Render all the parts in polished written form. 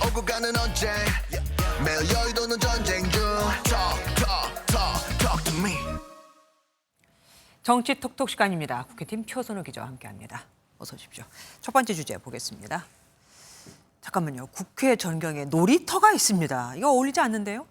오고 가는 언제 매일 여의도는 전쟁 중 Talk to me. 정치 톡톡 시간입니다. 국회팀 표선호 기자와 함께합니다. 어서 오십시오. 첫 번째 주제 보겠습니다. 잠깐만요. 국회 전경에 놀이터가 있습니다. 이거 어울리지 않는데요?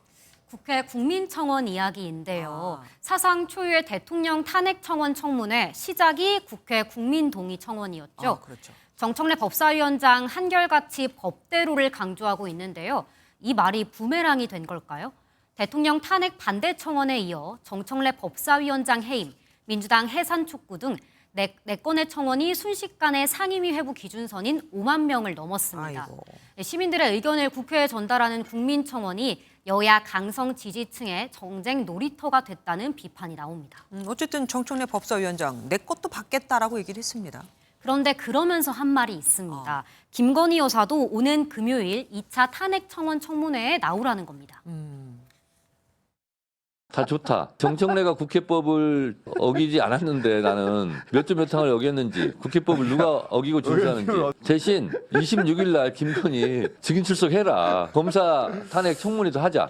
국회 국민청원 이야기인데요. 사상 초유의 대통령 탄핵 청원 청문회 시작이 국회 국민동의청원이었죠. 그렇죠. 정청래 법사위원장 한결같이 법대로를 강조하고 있는데요. 이 말이 부메랑이 된 걸까요? 대통령 탄핵 반대 청원에 이어 정청래 법사위원장 해임, 민주당 해산 촉구 등 네 건의 청원이 순식간에 상임위 회부 기준선인 5만 명을 넘었습니다. 아이고. 시민들의 의견을 국회에 전달하는 국민청원이 여야 강성 지지층의 정쟁 놀이터가 됐다는 비판이 나옵니다. 어쨌든 정청래 법사위원장 내 것도 받겠다라고 얘기를 했습니다. 그런데 그러면서 한 말이 있습니다. 김건희 여사도 오는 금요일 2차 탄핵 청원 청문회에 나오라는 겁니다. 다 좋다. 정청래가 국회법을 어기지 않았는데 나는 몇 조 몇 항을 어겼는지 국회법을 누가 어기고 준수하는지 대신 26일 날 김건희 증인 출석해라. 검사 탄핵 청문회도 하자.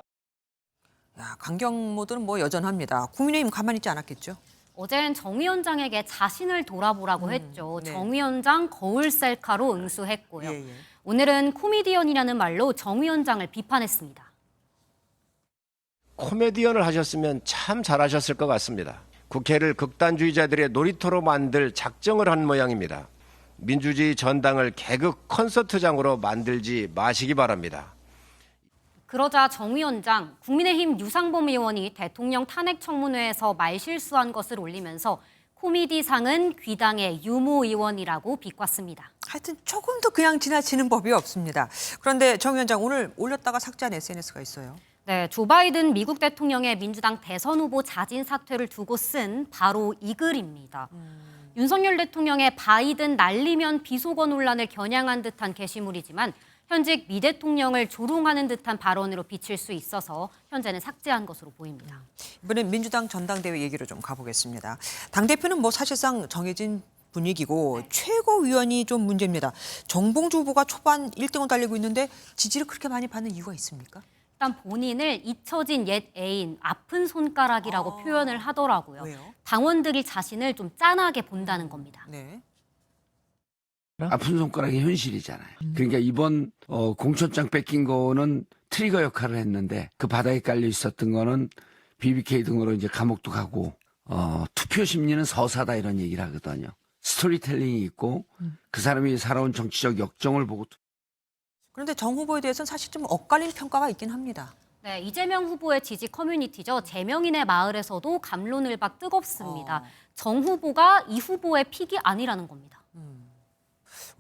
야, 강경 모드는 뭐 여전합니다. 국민의힘 가만히 있지 않았겠죠? 어젠 정 위원장에게 자신을 돌아보라고 했죠. 네. 정 위원장 거울 셀카로 응수했고요. 예. 오늘은 코미디언이라는 말로 정 위원장을 비판했습니다. 코미디언을 하셨으면 참 잘하셨을 것 같습니다. 국회를 극단주의자들의 놀이터로 만들 작정을 한 모양입니다. 민주주의 전당을 개그 콘서트장으로 만들지 마시기 바랍니다. 그러자 정 위원장, 국민의힘 유상범 의원이 대통령 탄핵 청문회에서 말실수한 것을 올리면서 코미디상은 귀당의 유모 의원이라고 비꼬았습니다. 하여튼 조금도 그냥 지나치는 법이 없습니다. 그런데 정 위원장 오늘 올렸다가 삭제한 SNS가 있어요. 네, 조 바이든 미국 대통령의 민주당 대선 후보 자진 사퇴를 두고 쓴 바로 이 글입니다. 윤석열 대통령의 바이든 날리면 비속어 논란을 겨냥한 듯한 게시물이지만 현직 미 대통령을 조롱하는 듯한 발언으로 비칠 수 있어서 현재는 삭제한 것으로 보입니다. 이번엔 민주당 전당대회 얘기로 좀 가보겠습니다. 당대표는 뭐 사실상 정해진 분위기고 최고위원이 좀 문제입니다. 정봉주 후보가 초반 1등을 달리고 있는데 지지를 그렇게 많이 받는 이유가 있습니까? 일단 본인을 잊혀진 옛 애인, 아픈 손가락이라고 표현을 하더라고요. 왜요? 당원들이 자신을 좀 짠하게 본다는 겁니다. 네. 아픈 손가락이 현실이잖아요. 그러니까 이번 공천장 뺏긴 거는 트리거 역할을 했는데 그 바닥에 깔려 있었던 거는 BBK 등으로 이제 감옥도 가고 투표 심리는 서사다 이런 얘기를 하거든요. 스토리텔링이 있고 그 사람이 살아온 정치적 역정을 보고 그런데 정 후보에 대해서는 사실 좀 엇갈린 평가가 있긴 합니다. 네, 이재명 후보의 지지 커뮤니티죠. 재명인의 마을에서도 갑론을박 뜨겁습니다. 정 후보가 이 후보의 픽이 아니라는 겁니다.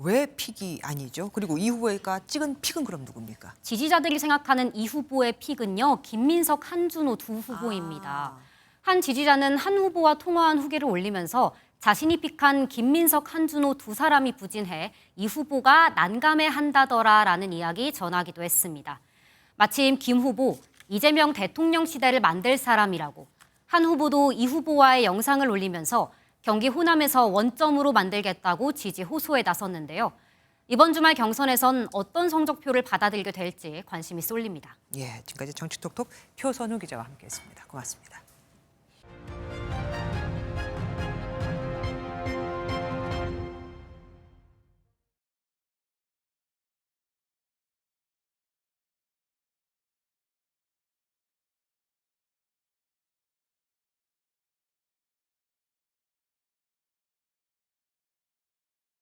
왜 픽이 아니죠? 그리고 이 후보가 찍은 픽은 그럼 누굽니까? 지지자들이 생각하는 이 후보의 픽은요. 김민석, 한준호 두 후보입니다. 한 지지자는 한 후보와 통화한 후기를 올리면서 자신이 픽한 김민석, 한준호 두 사람이 부진해 이 후보가 난감해한다더라라는 이야기 전하기도 했습니다. 마침 김 후보, 이재명 대통령 시대를 만들 사람이라고 한 후보도 이 후보와의 영상을 올리면서 경기 호남에서 원점으로 만들겠다고 지지 호소에 나섰는데요. 이번 주말 경선에선 어떤 성적표를 받아들게 될지 관심이 쏠립니다. 예, 지금까지 정치톡톡 표선우 기자와 함께했습니다. 고맙습니다.